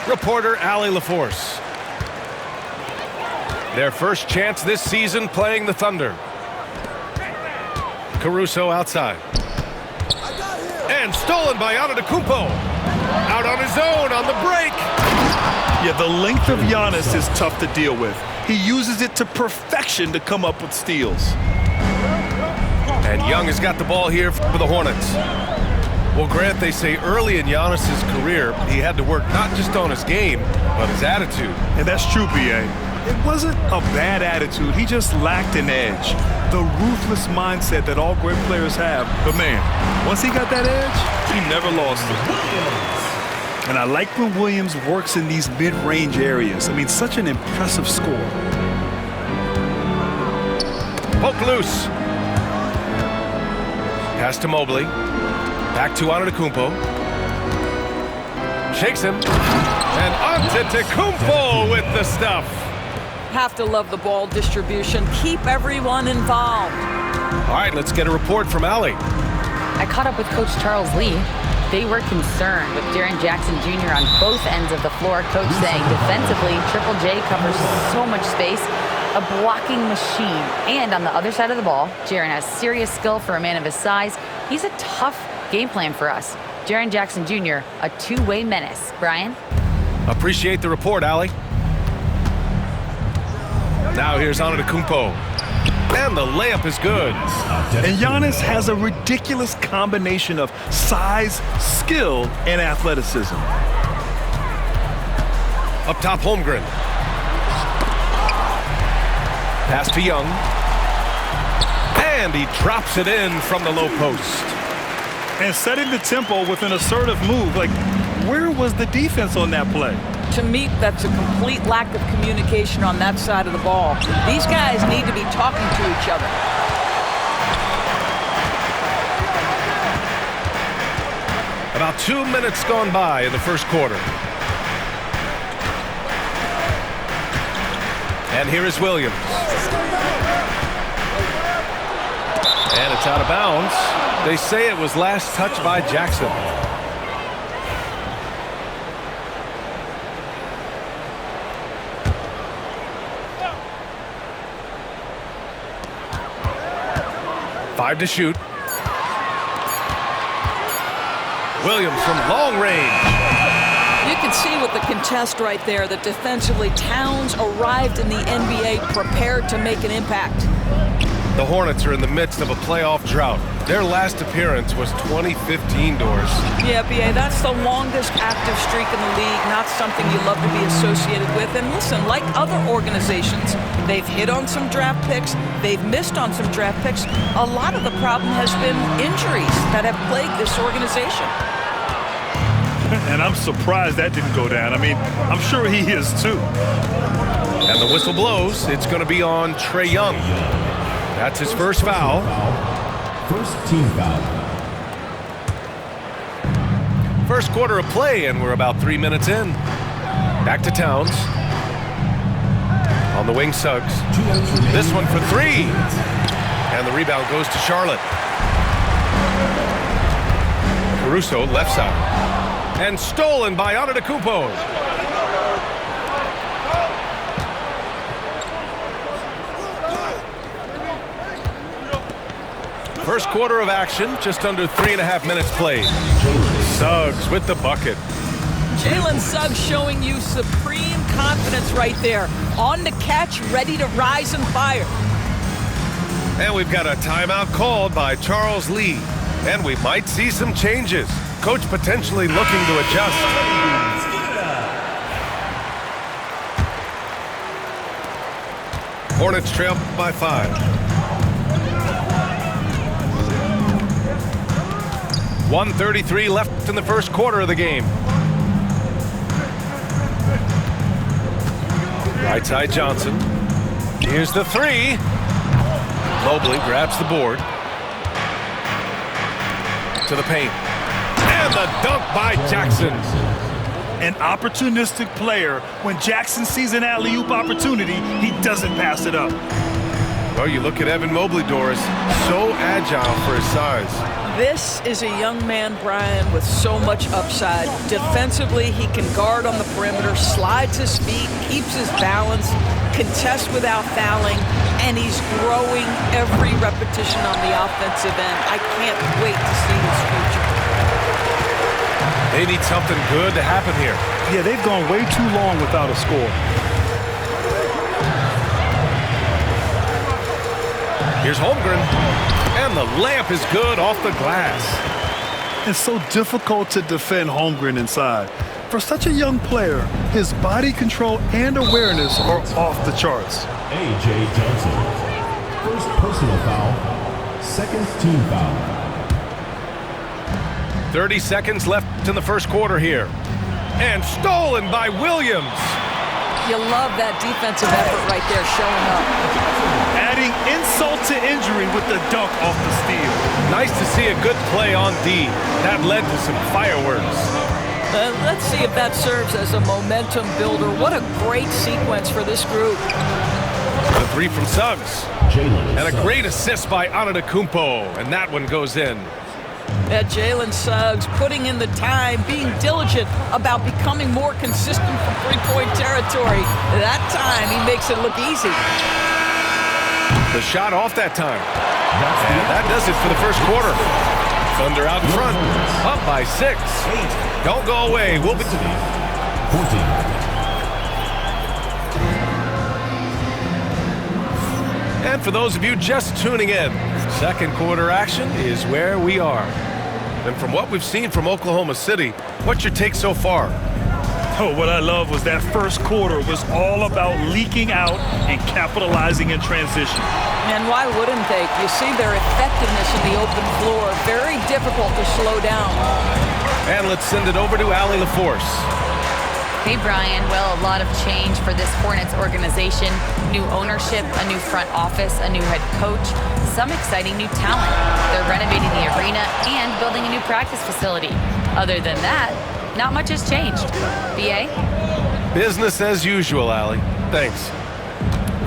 reporter Allie LaForce. Their first chance this season playing the Thunder. Caruso outside. And stolen by Antetokounmpo. Out on his own on the break. Yeah, the length of Giannis is tough to deal with. He uses it to perfection to come up with steals. And Young has got the ball here for the Hornets. Well, Grant, they say early in Giannis's career, he had to work not just on his game, but his attitude. And that's true, B.A. It wasn't a bad attitude. He just lacked an edge. The ruthless mindset that all great players have. But, man, once he got that edge, he never lost it. And I like when Williams works in these mid-range areas. I mean, such an impressive score. Poke loose. Pass to Mobley. Back to Antetokounmpo. Shakes him. And Antetokounmpo with the stuff. Have to love the ball distribution. Keep everyone involved. All right, let's get a report from Allie. I caught up with Coach Charles Lee. They were concerned with Jaren Jackson Jr. on both ends of the floor. Coach saying defensively, Triple J covers so much space, a blocking machine. And on the other side of the ball, Jaren has serious skill for a man of his size. He's a tough game plan for us. Jaren Jackson Jr., a two-way menace. Brian? Appreciate the report, Allie. Now here's Antetokounmpo. And the layup is good. And Giannis has a ridiculous combination of size, skill, and athleticism. Up top, Holmgren. Pass to Young. And he drops it in from the low post. And setting the tempo with an assertive move. Like, where was the defense on that play? To me, that's a complete lack of communication on that side of the ball. These guys need to be talking to each other. About 2 minutes gone by in the first quarter. And here is Williams. And it's out of bounds. They say it was last touched by Jackson. Five to shoot. Williams from long range. You can see with the contest right there that defensively Towns arrived in the NBA prepared to make an impact. The Hornets are in the midst of a playoff drought. Their last appearance was 2015, Doris. Yeah, B.A., that's the longest active streak in the league, not something you love to be associated with. And listen, like other organizations, they've hit on some draft picks, they've missed on some draft picks. A lot of the problem has been injuries that have plagued this organization. And I'm surprised that didn't go down. I mean, I'm sure he is too. And the whistle blows. It's going to be on Trae Young. That's his first foul. First team foul. First quarter of play, and we're about 3 minutes in. Back to Towns. On the wing, Suggs. This one for three. And the rebound goes to Charlotte. Caruso, left side. And stolen by Antetokounmpo. First quarter of action, just under 3.5 minutes played. Suggs with the bucket. Jalen Suggs showing you supreme confidence right there. On the catch, ready to rise and fire. And we've got a timeout called by Charles Lee. And we might see some changes. Coach potentially looking to adjust. Hornets trail by 5. 1:33 left in the first quarter of the game. Right side Johnson. Here's the three. Mobley grabs the board. To the paint. And the dunk by Jackson. An opportunistic player. When Jackson sees an alley-oop opportunity, he doesn't pass it up. Well, you look at Evan Mobley, Doris. So agile for his size. This is a young man, Brian, with so much upside. Defensively, he can guard on the perimeter, slides his feet, keeps his balance, contests without fouling, and he's growing every repetition on the offensive end. I can't wait to see his future. They need something good to happen here. Yeah, they've gone way too long without a score. Here's Holmgren, and the layup is good off the glass. It's so difficult to defend Holmgren inside. For such a young player, his body control and awareness are off the charts. A.J. Johnson. First personal foul. Second team foul. 30 seconds left in the first quarter here. And stolen by Williams. You love that defensive effort right there showing up. Adding insult to injury with the dunk off the steal. Nice to see a good play on D. That led to some fireworks. Let's see if that serves as a momentum builder. What a great sequence for this group. The three from Suggs. And a great assist by Antetokounmpo. And that one goes in. Jalen Suggs putting in the time, being diligent about becoming more consistent from three-point territory. That time, he makes it look easy. The shot off that time. And that does it for the first quarter. Thunder out in front, up by 6. Don't go away. We'll be... 14. And for those of you just tuning in, second quarter action is where we are. And from what we've seen from Oklahoma City, what's your take so far? Oh, what I love was that first quarter was all about leaking out and capitalizing in transition. And why wouldn't they? You see their effectiveness in the open floor. Very difficult to slow down. And let's send it over to Allie LaForce. Hey, Brian. Well, a lot of change for this Hornets organization. New ownership, a new front office, a new head coach, some exciting new talent. They're renovating the arena and building a new practice facility. Other than that, not much has changed. BA? Business as usual, Allie. Thanks.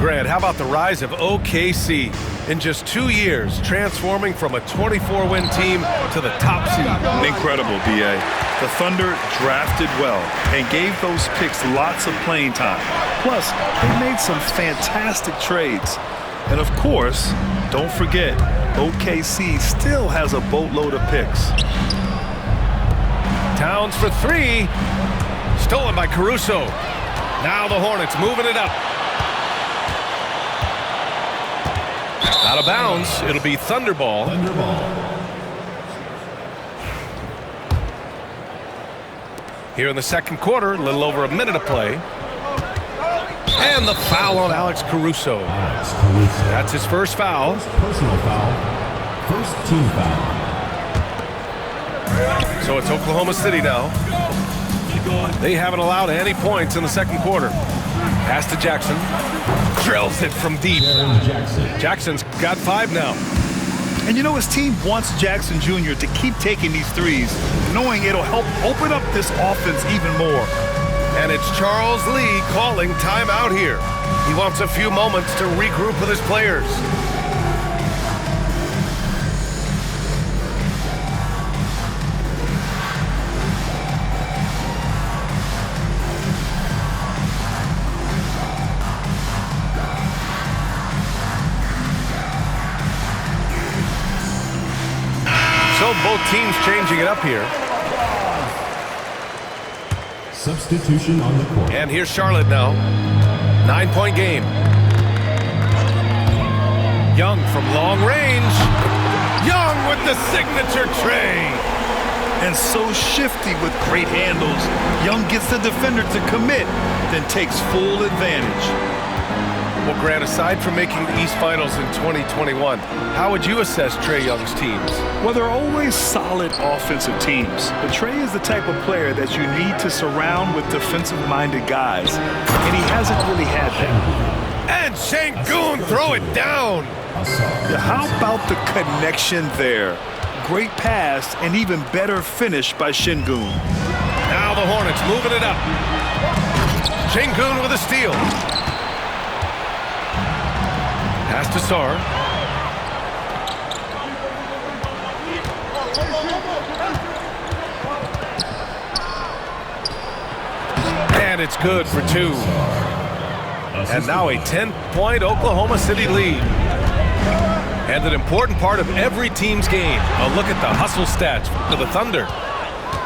Grant, how about the rise of OKC? In just 2 years, transforming from a 24-win team to the top seed. Incredible, B.A. The Thunder drafted well and gave those picks lots of playing time. Plus, they made some fantastic trades. And of course, don't forget, OKC still has a boatload of picks. Towns for 3. Stolen by Caruso. Now the Hornets moving it up. Out of bounds. It'll be Thunder ball. Here in the second quarter, a little over a minute of play. And the foul on Alex Caruso. That's his first foul. Personal foul. First team foul. So it's Oklahoma City now. They haven't allowed any points in the second quarter. Pass to Jackson. Drills it from deep. Jackson's got 5 now. And you know, his team wants Jackson Jr. to keep taking these threes, knowing it'll help open up this offense even more. And it's Charles Lee calling timeout here. He wants a few moments to regroup with his players. So both teams changing it up here. Substitution on the court. And here's Charlotte now. 9-point game. Young from long range. Young with the signature tray. And so shifty with great handles. Young gets the defender to commit, then takes full advantage. Well, Grant, aside from making the East Finals in 2021, how would you assess Trae Young's teams? Well, they're always solid offensive teams. But Trae is the type of player that you need to surround with defensive-minded guys. And he hasn't really had that. And Sengun throw it down. Yeah, how about the connection there? Great pass and even better finish by Sengun. Now the Hornets moving it up. Sengun with a steal. Pass to Sarr. And it's good for 2. And now a 10-point Oklahoma City lead. And an important part of every team's game. A look at the hustle stats for the Thunder.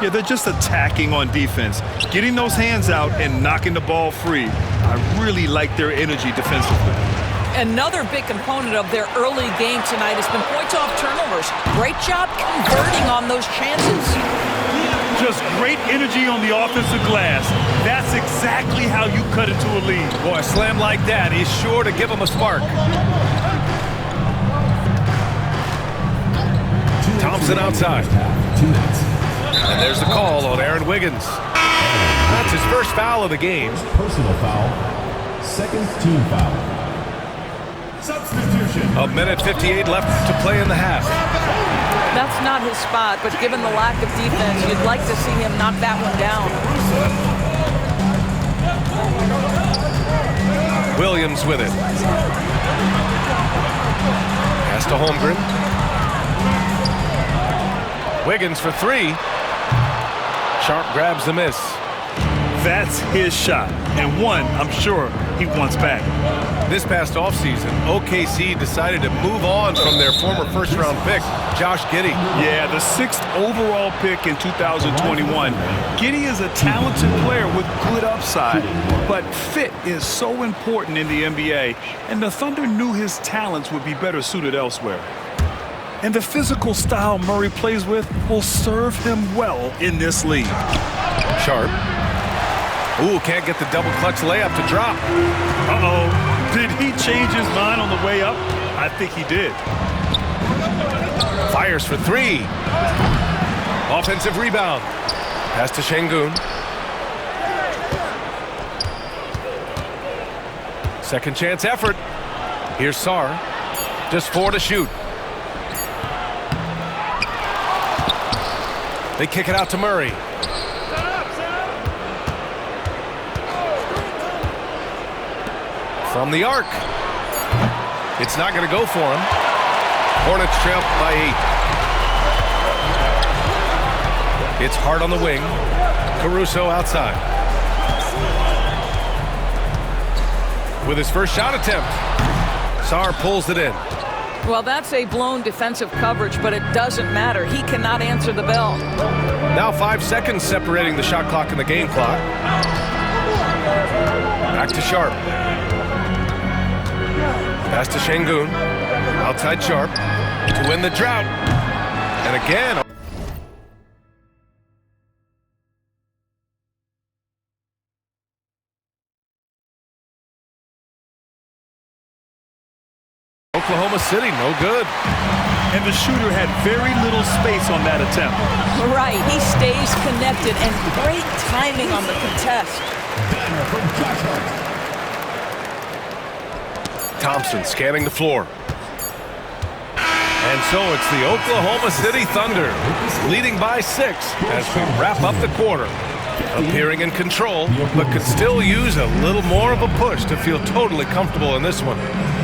Yeah, they're just attacking on defense, getting those hands out and knocking the ball free. I really like their energy defensively. Another big component of their early game tonight has been points off turnovers. Great job converting on those chances. Just great energy on the offensive glass. That's exactly how you cut into a lead. Boy, a slam like that is sure to give them a spark. Thompson outside. 2 minutes. And there's the call on Aaron Wiggins. That's his first foul of the game. Personal foul. Second team foul. Substitution. A minute 58 left to play in the half. That's not his spot, but given the lack of defense, you'd like to see him knock that one down. Williams with it. Pass to Holmgren. Wiggins for 3. Sharp grabs the miss. That's his shot, and one I'm sure he wants back. This past offseason, OKC decided to move on from their former first-round pick, Josh Giddey. Yeah, the 6th overall pick in 2021. Giddey is a talented player with good upside, but fit is so important in the NBA, and the Thunder knew his talents would be better suited elsewhere. And the physical style Murray plays with will serve him well in this league. Sharp. Ooh, can't get the double clutch layup to drop. Uh-oh. Did he change his mind on the way up? I think he did. Fires for 3. Offensive rebound. Pass to Şengün. Second chance effort. Here's Sarr. Just 4 to shoot. They kick it out to Murray. From the arc. It's not going to go for him. Hornets trail by 8. It's hard on the wing. Caruso outside. With his first shot attempt, Sarr pulls it in. Well, that's a blown defensive coverage, but it doesn't matter. He cannot answer the bell. Now 5 seconds separating the shot clock and the game clock. Back to Sharp. Pass to Şengün. Outside Sharp to win the drought. And again. Oklahoma City, no good. And the shooter had very little space on that attempt. Right, he stays connected, and great timing on the contest. Thompson scanning the floor. And so it's the Oklahoma City Thunder leading by 6 as we wrap up the quarter. Appearing in control, but could still use a little more of a push to feel totally comfortable in this one.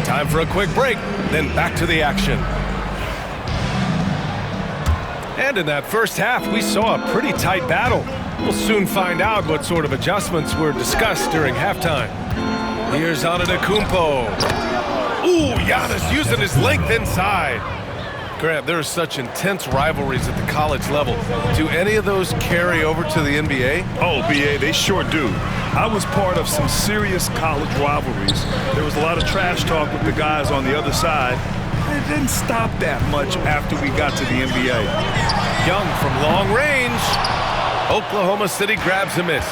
Time for a quick break, then back to the action. And in that first half, we saw a pretty tight battle. We'll soon find out what sort of adjustments were discussed during halftime. Here's Antetokounmpo. Ooh, Giannis using his length inside. Grant, there are such intense rivalries at the college level. Do any of those carry over to the NBA? Oh, BA, they sure do. I was part of some serious college rivalries. There was a lot of trash talk with the guys on the other side. It didn't stop that much after we got to the NBA. Young from long range. Oklahoma City grabs a miss.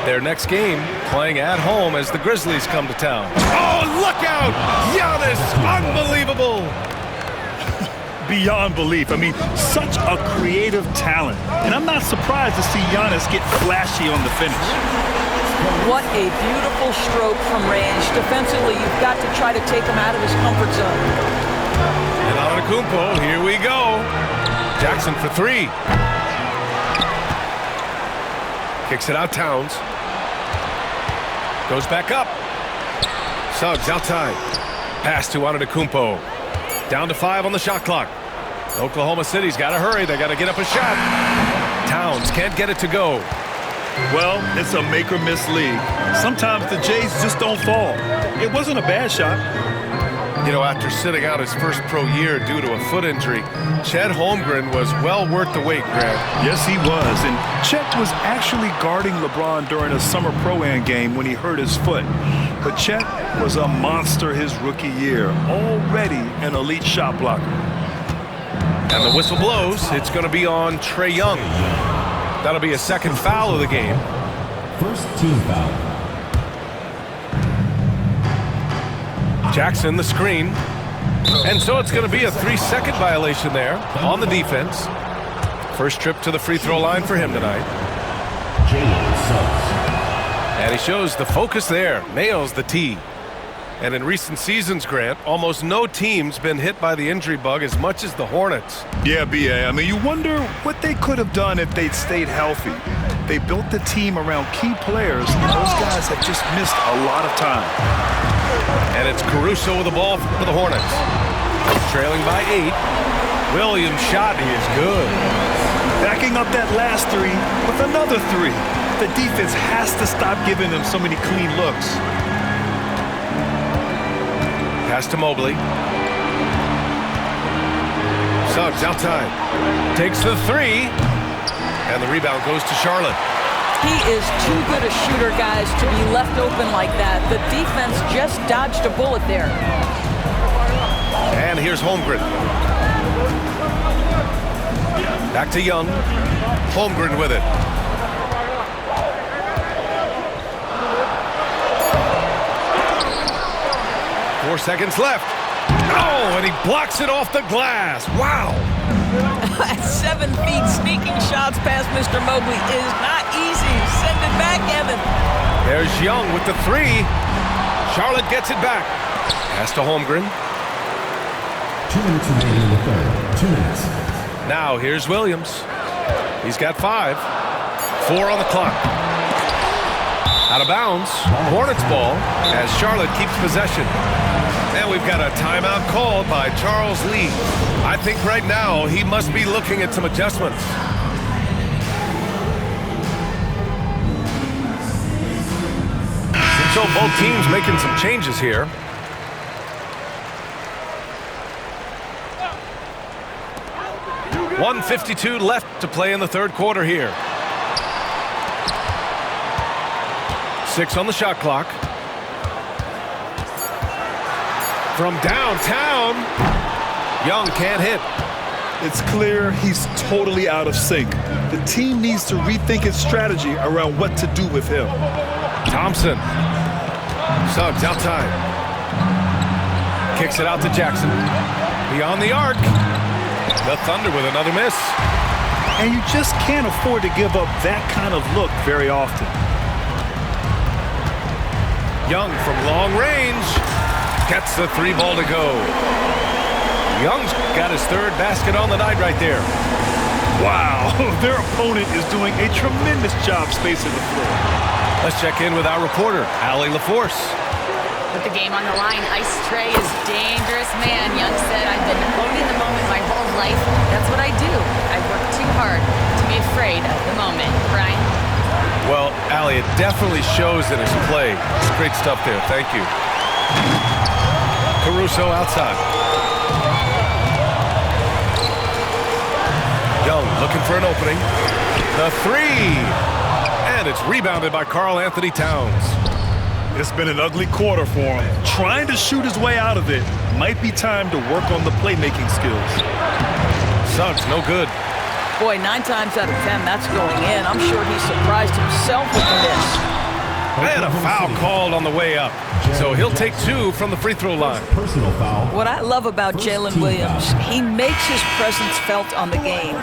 Their next game playing at home as the Grizzlies come to town. Oh, look out! Giannis, unbelievable! Beyond belief. I mean, such a creative talent. And I'm not surprised to see Giannis get flashy on the finish. What a beautiful stroke from range. Defensively, you've got to try to take him out of his comfort zone. And Antetokounmpo, here we go. Jackson for 3. Kicks it out, Towns. Goes back up. Suggs outside. Pass to Antetokounmpo. Down to 5 on the shot clock. Oklahoma City's got to hurry. They got to get up a shot. Towns can't get it to go. Well, it's a make-or-miss league. Sometimes the Jays just don't fall. It wasn't a bad shot. You know, after sitting out his first pro year due to a foot injury, Chet Holmgren was well worth the wait, Grant. Yes, he was. And Chet was actually guarding LeBron during a summer Pro-Am game when he hurt his foot. But Chet was a monster his rookie year, already an elite shot blocker. And the whistle blows. It's going to be on Trae Young. That'll be a second foul of the game. First team foul. Jackson, the screen. And so it's going to be a 3-second violation there on the defense. First trip to the free throw line for him tonight. Jalen Suggs. And he shows the focus there. Nails the tee. And in recent seasons, Grant, almost no team's been hit by the injury bug as much as the Hornets. Yeah, B.A. I mean, you wonder what they could have done if they'd stayed healthy. They built the team around key players, and those guys have just missed a lot of time. And it's Caruso with the ball for the Hornets. Trailing by 8. Williams' shot is good. Backing up that last three with another three. The defense has to stop giving them so many clean looks. Pass to Mobley. Suggs outside. Takes the 3. And the rebound goes to Charlotte. He is too good a shooter, guys, to be left open like that. The defense just dodged a bullet there. And here's Holmgren. Back to Young. Holmgren with it. Four seconds left. Oh, and he blocks it off the glass. Wow. At 7 feet, sneaking shots past Mr. Mobley is not easy. Send it back, Evan. There's Young with the 3. Charlotte gets it back. Pass to Holmgren. 2 minutes remaining in the third. 2 minutes. Now here's Williams. He's got 5. 4 on the clock. Out of bounds. Hornets ball as Charlotte keeps possession. And we've got a timeout called by Charles Lee. I think right now he must be looking at some adjustments. So both teams making some changes here. .152 left to play in the third quarter here. 6 on the shot clock. From downtown, Young can't hit. It's clear he's totally out of sync. The team needs to rethink its strategy around what to do with him. Thompson. Suggs outside. Kicks it out to Jackson. Beyond the arc. The Thunder with another miss. And you just can't afford to give up that kind of look very often. Young from long range. Gets the 3 ball to go. Young's got his 3rd basket on the night right there. Wow, their opponent is doing a tremendous job spacing the floor. Let's check in with our reporter, Allie LaForce. With the game on the line, Ice Trae is dangerous man. Young said, I've been owning the moment my whole life. That's what I do. I work too hard to be afraid of the moment. Brian? Well, Allie, it definitely shows in his play. Great stuff there. Thank you. Caruso outside. Young looking for an opening. The 3. And it's rebounded by Karl Anthony Towns. It's been an ugly quarter for him. Trying to shoot his way out of it. Might be time to work on the playmaking skills. Suggs, no good. Boy, 9 times out of 10, that's going in. I'm sure he surprised himself with the miss. And a foul called on the way up. So he'll take 2 from the free throw line. Personal foul. What I love about Jalen Williams, he makes his presence felt on the game.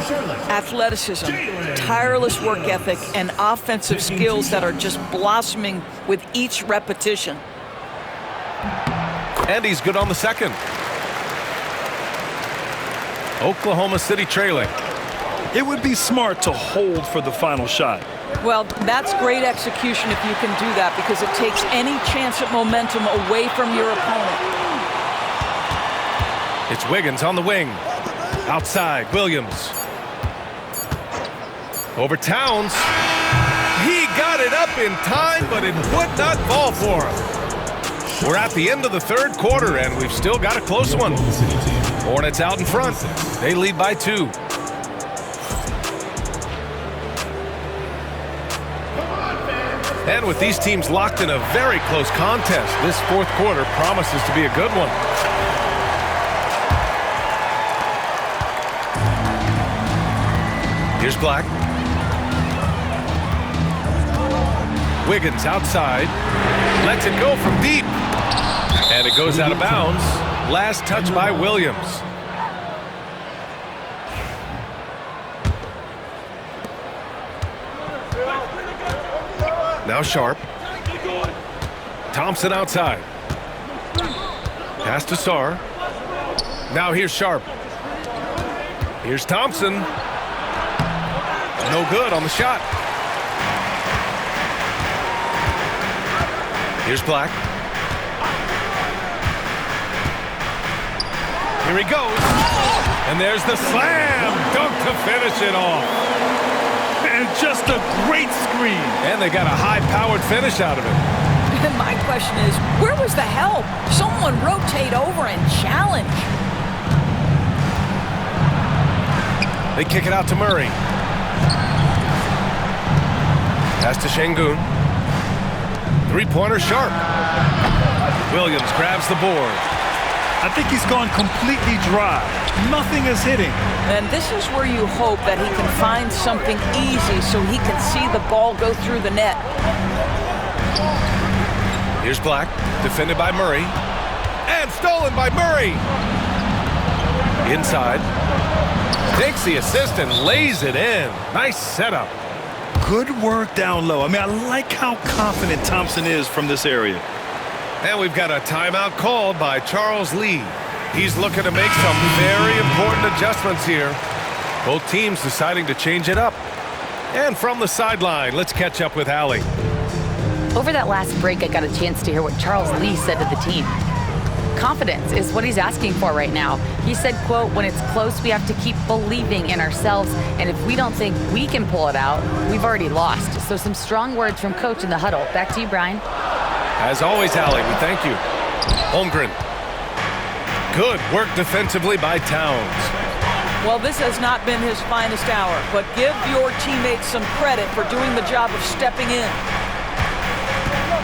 Athleticism, tireless work ethic, and offensive skills that are just blossoming with each repetition. And he's good on the second. Oklahoma City trailing. It would be smart to hold for the final shot. Well, that's great execution if you can do that, because it takes any chance at momentum away from your opponent. It's Wiggins on the wing. Outside, Williams. Over Towns. He got it up in time, but it would not fall for him. We're at the end of the third quarter, and we've still got a close one. Hornets out in front. They lead by 2. And with these teams locked in a very close contest, this fourth quarter promises to be a good one. Here's Black. Wiggins outside. Lets it go from deep. And it goes out of bounds. Last touch by Williams. Now Sharp. Thompson outside. Pass to Sarr. Now here's Sharp. Here's Thompson. No good on the shot. Here's Black. Here he goes. And there's the slam dunk to finish it off. And just a great screen. And they got a high-powered finish out of it. And my question is, where was the help? Someone rotate over and challenge. They kick it out to Murray. Pass to Şengün. Three-pointer Sharp. Williams grabs the board. I think he's gone completely dry. Nothing is hitting. And this is where you hope that he can find something easy so he can see the ball go through the net. Here's Black, defended by Murray. And stolen by Murray. Inside. Takes the assist and lays it in. Nice setup. Good work down low. I mean, I like how confident Thompson is from this area. And we've got a timeout called by Charles Lee. He's looking to make some very important adjustments here. Both teams deciding to change it up. And from the sideline, let's catch up with Allie. Over that last break, I got a chance to hear what Charles Lee said to the team. Confidence is what he's asking for right now. He said, quote, when it's close, we have to keep believing in ourselves. And if we don't think we can pull it out, we've already lost. So some strong words from coach in the huddle. Back to you, Brian. As always, Allie, we thank you. Holmgren. Good work defensively by Towns. Well, this has not been his finest hour, but give your teammates some credit for doing the job of stepping in.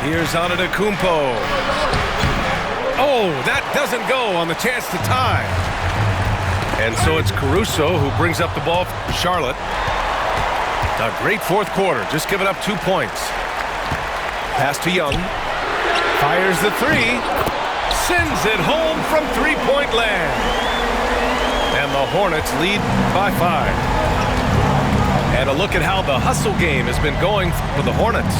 Here's Antetokounmpo. Oh, that doesn't go on the chance to tie. And so it's Caruso who brings up the ball for Charlotte. A great fourth quarter, just giving up 2 points. Pass to Young. Fires the three. Sends it home from three-point land. And the Hornets lead by 5. And a look at how the hustle game has been going for the Hornets.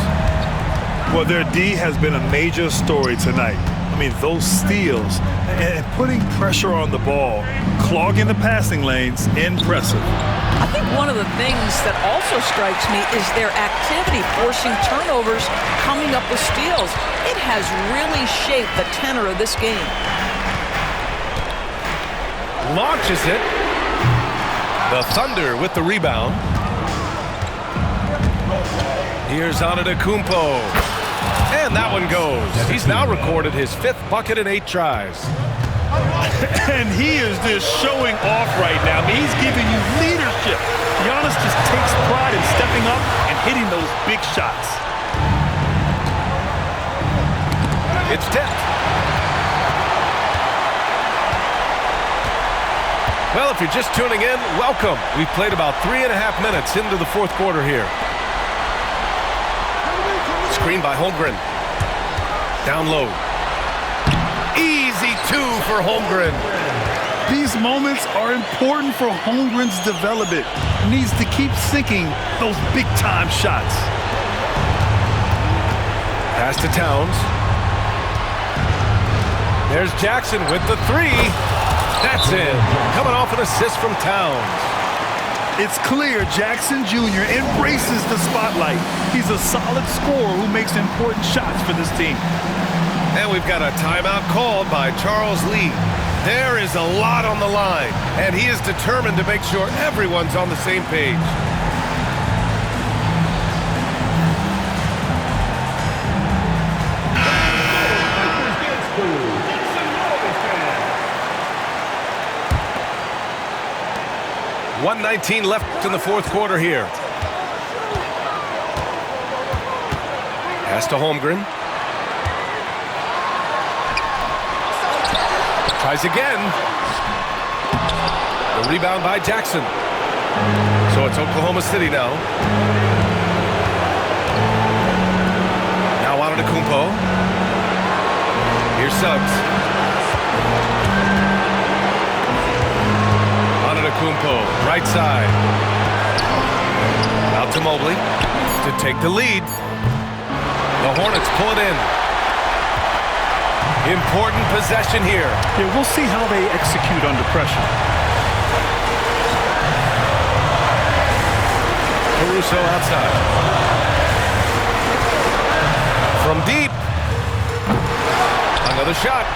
Well, their D has been a major story tonight. I mean, those steals and putting pressure on the ball, clogging the passing lanes, impressive. I think one of the things that also strikes me is their activity forcing turnovers, coming up with steals. It has really shaped the tenor of this game. Launches it. The Thunder with the rebound. Here's Antetokounmpo. And that one goes. He's now recorded his 5th bucket in 8 tries. And he is just showing off right now. I mean, he's giving you leadership. Giannis just takes pride in stepping up and hitting those big shots. It's tipped. Well, if you're just tuning in, welcome. We've played about 3.5 minutes into the fourth quarter here. Screen by Holmgren. Down low. Easy 2 for Holmgren. These moments are important for Holmgren's development. He needs to keep sinking those big-time shots. Pass to Towns. There's Jackson with the 3. That's in. Coming off an assist from Towns. It's clear Jackson Jr. embraces the spotlight. He's a solid scorer who makes important shots for this team. And we've got a timeout called by Charles Lee. There is a lot on the line, and he is determined to make sure everyone's on the same page. 1:19 left in the fourth quarter here. Pass to Holmgren. Tries again. The rebound by Jackson. So it's Oklahoma City now. Now Antetokounmpo. Here's Suggs. Antetokounmpo, right side. Out to Mobley to take the lead. The Hornets pull it in. Important possession here. Yeah, we'll see how they execute under pressure. Caruso outside. From deep. Another shot.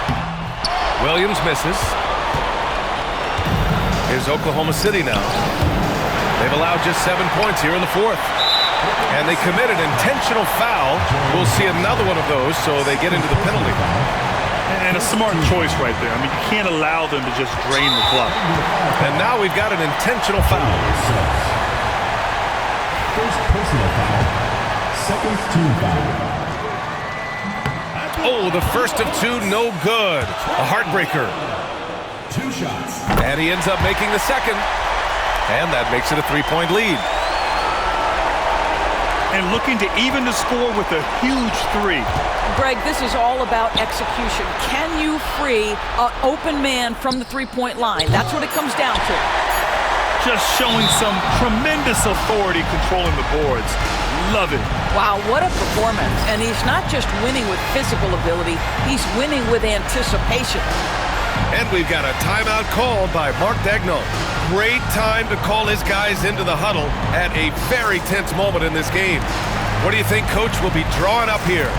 Williams misses. Here's Oklahoma City now. They've allowed just 7 points here in the fourth. And they commit an intentional foul. We'll see another one of those, so they get into the penalty. And a smart choice right there. I mean, you can't allow them to just drain the clock. And now we've got an intentional foul. First personal foul. Second team foul. Oh, the first of two, no good. A heartbreaker. 2 shots. And he ends up making the second. And that makes it a 3-point lead. And looking to even the score with a huge 3. Greg, this is all about execution. Can you free an open man from the three-point line? That's what it comes down to. Just showing some tremendous authority controlling the boards. Love it. Wow, what a performance. And he's not just winning with physical ability, he's winning with anticipation. And we've got a timeout called by Mark Daigneault. Great time to call his guys into the huddle at a very tense moment in this game. What do you think Coach will be drawing up here?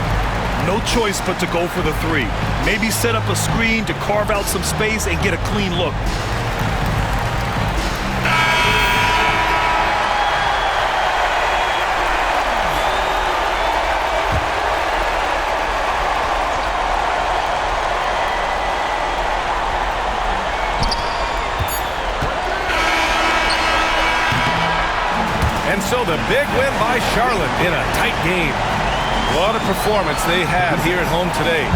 No choice but to go for the 3. Maybe set up a screen to carve out some space and get a clean look. And so the big win by Charlotte in a tight game. What a performance they had here at home today.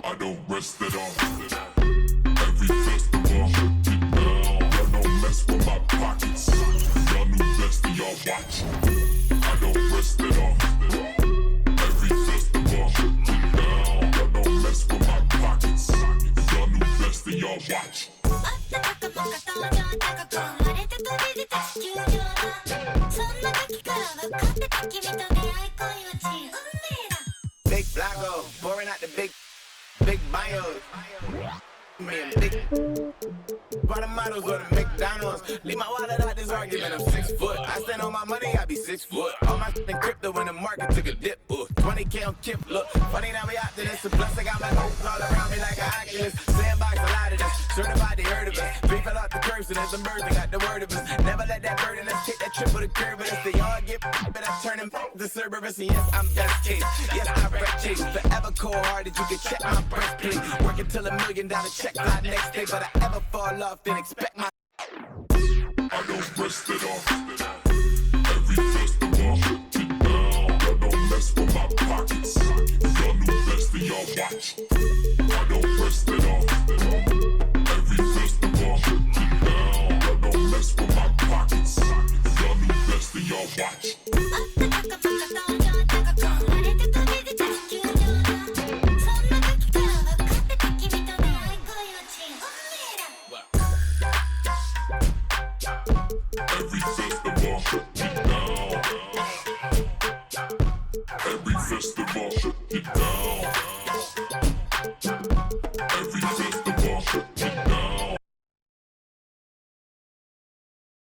I don't rest it off. Every festival, y'all don't mess with my pockets. Y'all new best and y'all watch. I don't rest it off. Every festival, y'all don't mess with my pockets. Y'all new best and y'all watch. Big Blacko, pouring out the big bio. Man, big bottom models go to McDonald's. Leave my wallet out this argument, I'm 6 foot. I stand on my money, I be 6 foot. All my shit in crypto when the market took a dip. 20K on Kip, look. Funny now we out to this. Plus I got my hopes all around me like an Oculus. Sandbox, a lot of this. Certified they heard of us. Three fell off the curb, so there's some birds that got the word of us. Never let that burden us take that trip with a curve with us. They all get but I turn them the Cerberus. And yes, I'm best case. Yes, I wreck chase. Forever cold hearted, you can check my breastplate. Working till $1 million check fly next day. But I ever fall off, then expect my I don't rest it off. Every festival, y'all don't mess with my pockets. Y'all new best and y'all watch. I don't rest it off.